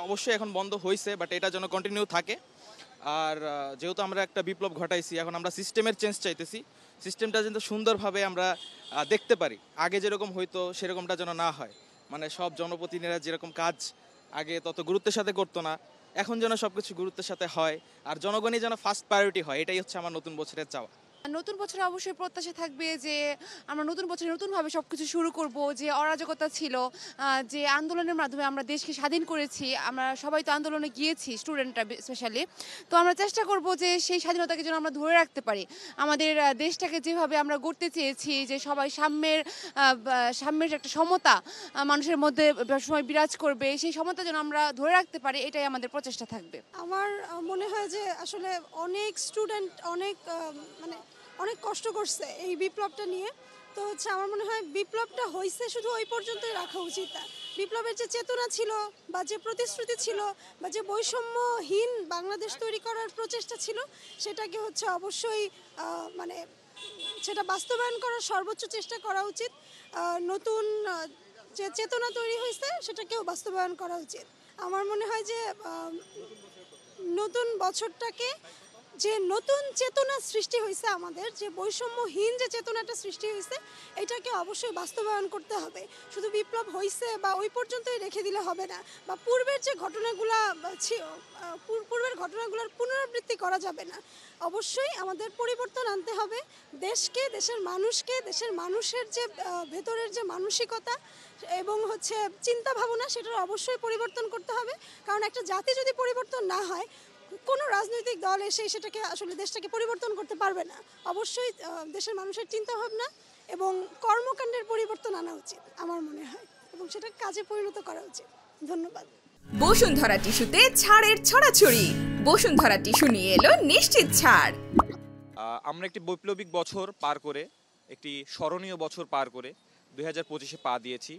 অবশ্যই এখন বন্ধ হয়েছে, বাট এটা যেন কন্টিনিউ থাকে। আর যেহেতু আমরা একটা বিপ্লব ঘটাইছি, এখন আমরা সিস্টেমের চেঞ্জ চাইতেছি। সিস্টেমটা যেন সুন্দরভাবে আমরা দেখতে পারি, আগে যেরকম হয়তো সেরকমটা যেন না হয়। মানে সব জনপ্রতিনিধিরা যেরকম কাজ আগে তত গুরুত্বের সাথে করতো না, এখন যেন সব কিছু গুরুত্বের সাথে হয়, আর জনগণই যেন ফার্স্ট প্রায়োরিটি হয়, এটাই হচ্ছে আমার নতুন বছরের চাওয়া। নতুন বছরে অবশ্যই প্রত্যাশা থাকবে যে আমরা নতুন বছরে নতুনভাবে সবকিছু শুরু করব। যে অরাজকতা ছিল, যে আন্দোলনের মাধ্যমে আমরা দেশকে স্বাধীন করেছি, আমরা সবাই তো আন্দোলনে গিয়েছি, স্টুডেন্টরা স্পেশালি। তো আমরা চেষ্টা করব যে সেই স্বাধীনতাকে যেন আমরা ধরে রাখতে পারি। আমাদের দেশটাকে যেভাবে আমরা গড়তে চেয়েছি, যে সবাই সাম্যের একটা সমতা মানুষের মধ্যে সবসময় বিরাজ করবে, সেই সমতা যেন আমরা ধরে রাখতে পারি, এটাই আমাদের প্রচেষ্টা থাকবে। আমার মনে হয় যে আসলে অনেক স্টুডেন্ট মানে অনেক কষ্ট করছে এই বিপ্লবটা নিয়ে। তো হচ্ছে আমার মনে হয় বিপ্লবটা হয়েছে শুধু ওই পর্যন্তই রাখা উচিত না। বিপ্লবের যে চেতনা ছিল বা যে প্রতিশ্রুতি ছিল বা যে বৈষম্যহীন বাংলাদেশ তৈরি করার প্রচেষ্টা ছিল, সেটাকে হচ্ছে অবশ্যই মানে সেটা বাস্তবায়ন করার সর্বোচ্চ চেষ্টা করা উচিত। নতুন যে চেতনা তৈরি হয়েছে সেটাকেও বাস্তবায়ন করা উচিত। আমার মনে হয় যে নতুন বছরটাকে, যে নতুন চেতনা সৃষ্টি হয়েছে, আমাদের যে বৈষম্যহীন যে চেতনাটা সৃষ্টি হয়েছে, এটাকে অবশ্যই বাস্তবায়ন করতে হবে। শুধু বিপ্লব হয়েছে বা ওই পর্যন্তই রেখে দিলে হবে না, বা পূর্বের যে ঘটনাগুলো ছিল, পূর্বের ঘটনাগুলোর পুনরাবৃত্তি করা যাবে না। অবশ্যই আমাদের পরিবর্তন আনতে হবে দেশকে, দেশের মানুষকে, দেশের মানুষের যে ভেতরের যে মানসিকতা এবং হচ্ছে চিন্তা ভাবনা, সেটার অবশ্যই পরিবর্তন করতে হবে। কারণ একটা জাতি যদি পরিবর্তন না হয়, কোনো রাজনৈতিক দল এসে সেটাকে আসলে দেশটাকে পরিবর্তন করতে পারবে না। অবশ্যই দেশের মানুষের চিন্তা ভাবনা এবং কর্মকাণ্ডের পরিবর্তন আনা উচিত আমার মনে হয়, এবং সেটা কাজে পরিণত করা উচিত। ধন্যবাদ। বসুন্ধরা টিস্যুতে ছাড়ের ছড়াছড়ি। বসুন্ধরা টিস্যু নিয়ে এলো নিশ্চিত ছাড়। আমরা একটি বৈপ্লবিক বছর পার করে, একটি স্মরণীয় বছর পার করে 2025-এ পা দিয়েছি।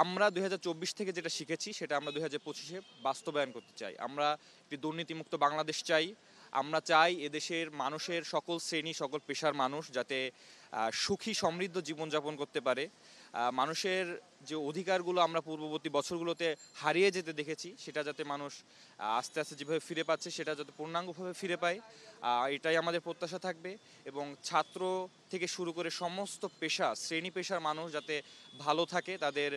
আমরা 2024 থেকে যেটা শিখেছি সেটা আমরা 2025-এ বাস্তবায়ন করতে চাই। আমরা একটি দুর্নীতিমুক্ত বাংলাদেশ চাই। আমরা চাই এদেশের মানুষের সকল শ্রেণী, সকল পেশার মানুষ যাতে সুখী সমৃদ্ধ জীবনযাপন করতে পারে। মানুষের যে অধিকারগুলো আমরা পূর্ববর্তী বছরগুলোতে হারিয়ে যেতে দেখেছি, সেটা যাতে মানুষ আস্তে আস্তে যেভাবে ফিরে পাচ্ছে সেটা যাতে পূর্ণাঙ্গভাবে ফিরে পায়, এটাই আমাদের প্রত্যাশা থাকবে। এবং ছাত্র থেকে শুরু করে সমস্ত পেশা, শ্রেণী পেশার মানুষ যাতে ভালো থাকে, তাদের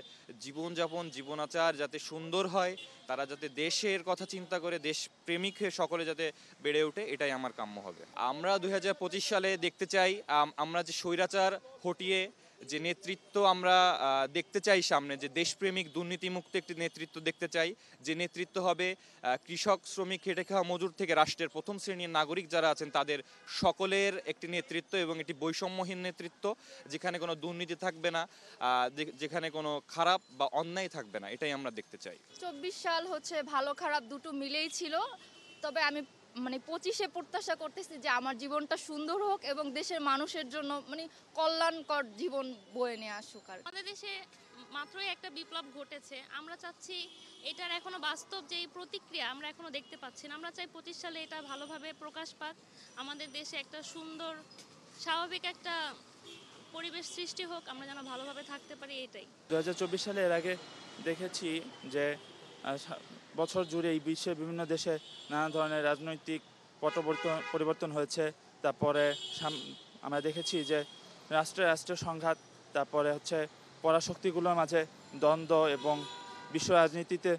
জীবনযাপন, জীবনাচার যাতে সুন্দর হয়, তারা যাতে দেশের কথা চিন্তা করে দেশপ্রেমিক হয়ে সকলে যাতে বেড়ে ওঠে, এটাই আমার কাম্য হবে। আমরা 2025 সালে দেখতে চাই আমরা যে স্বৈরাচার হটিয়ে যে নেতৃত্ব আমরা দেখতে চাই সামনে, যে দেশপ্রেমিক দুর্নীতিমুক্ত একটি নেতৃত্ব দেখতে চাই, যে নেতৃত্ব হবে কৃষক, শ্রমিক, খেটে খাওয়া মজুর থেকে রাষ্ট্রের প্রথম শ্রেণীর নাগরিক যারা আছেন তাদের সকলের একটি নেতৃত্ব, এবং একটি বৈষম্যহীন নেতৃত্ব, যেখানে কোনো দুর্নীতি থাকবে না, যেখানে কোনো খারাপ বা অন্যায় থাকবে না, এটাই আমরা দেখতে চাই। 24 সাল হচ্ছে ভালো খারাপ দুটো মিলেই ছিল, তবে আমি 25-এ প্রত্যাশা করতেছি যে আমার জীবনটা সুন্দর হোক এবং দেশের মানুষের জন্য কল্যাণকর জীবন বয়ে নিয়ে আসুক। আর আমাদের দেশে মাত্রই একটা বিপ্লব ঘটেছে, আমরা চাচ্ছি এটার এখনো বাস্তব যে প্রতিক্রিয়া আমরা এখনো দেখতে পাচ্ছি না। আমরা চাই 25 সালে এটা ভালোভাবে প্রকাশ পাক, আমাদের দেশে একটা সুন্দর স্বাভাবিক একটা পরিবেশ সৃষ্টি হোক, আমরা যেন ভালোভাবে থাকতে পারি, এটাই। 2024 সালে এর আগে দেখেছি যে বছর জুড়ে এই বিশ্বের বিভিন্ন দেশে নানা ধরনের রাজনৈতিক পরিবর্তন হয়েছে। তারপরে আমরা দেখেছি যে রাষ্ট্রের সংঘাত, তারপরে হচ্ছে পরাশক্তিগুলোর মাঝে দ্বন্দ্ব, এবং বিশ্ব রাজনীতিতে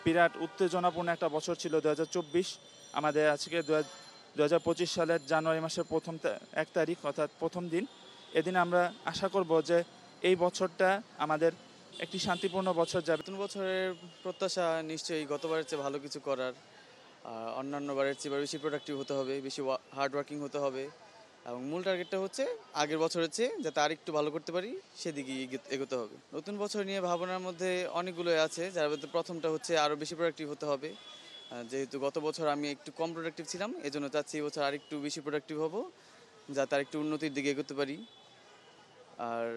বিরাট উত্তেজনাপূর্ণ একটা বছর ছিল 2024। আমাদের আজকে 2025 সালের জানুয়ারি মাসের 1 তারিখ, অর্থাৎ প্রথম দিন। এদিন আমরা আশা করব যে এই বছরটা আমাদের একটি শান্তিপূর্ণ বছর যাবে। নতুন বছরের প্রত্যাশা নিশ্চয়ই গতবারের চেয়ে ভালো কিছু করার, অন্যান্য বারের চেয়ে বেশি প্রোডাক্টিভ হতে হবে, বেশি হার্ড ওয়ার্কিং হতে হবে, এবং মূল টার্গেটটা হচ্ছে আগের বছরের চেয়ে যাতে আর একটু ভালো করতে পারি সেদিকে এগোতে হবে। নতুন বছর নিয়ে ভাবনার মধ্যে অনেকগুলোই আছে, যার মধ্যে প্রথমটা হচ্ছে আরও বেশি প্রোডাক্টিভ হতে হবে। যেহেতু গত বছর আমি একটু কম প্রোডাক্টিভ ছিলাম, এজন্য চাচ্ছি এই বছর আরেকটু বেশি প্রোডাক্টিভ হব, যাতে আরেকটু উন্নতির দিকে এগোতে পারি। আর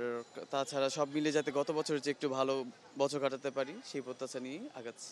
তাছাড়া সব মিলে যাতে গত বছরের চেয়ে একটু ভালো বছর কাটাতে পারি, সেই প্রত্যাশা নিয়ে আগাচ্ছি।